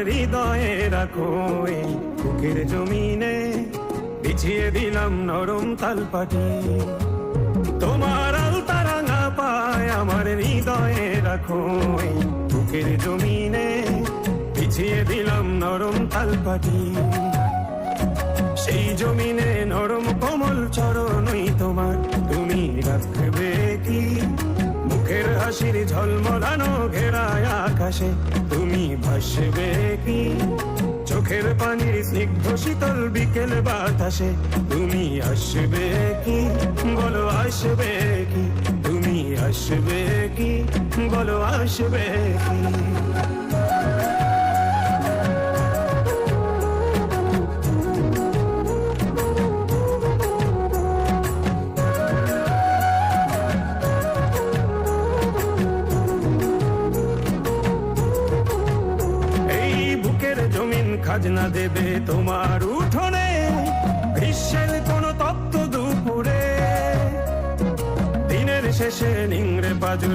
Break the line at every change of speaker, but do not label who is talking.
হৃদয়ে রাখো এই বুকের জমিনে বিছিয়ে দিলাম নরম তালপাটি। তোমার আলতা রাঙা পায় আমার হৃদয়ে রাখো এই বুকের জমিনে বিছিয়ে দিলাম নরম তালপাটি। সেই জমিনে নরম কোমল চরণই তোমার, তুমি রাখবে কি মুখের হাসির ঝলমলানো ঘেরায় আকাশে, তুমি ভাসবে কি চোখের পানির স্নিগ্ধ শীতল বিকেল বাতাসে, তুমি আসবে কি বলো আসবে কি, তুমি আসবে কি বলো আসবে কি। খাজনা দেবে তোমার উঠোনে গ্রীষ্মের কোন তপ্ত দুপুরে, দিনের শেষে নিংড়ে বাজু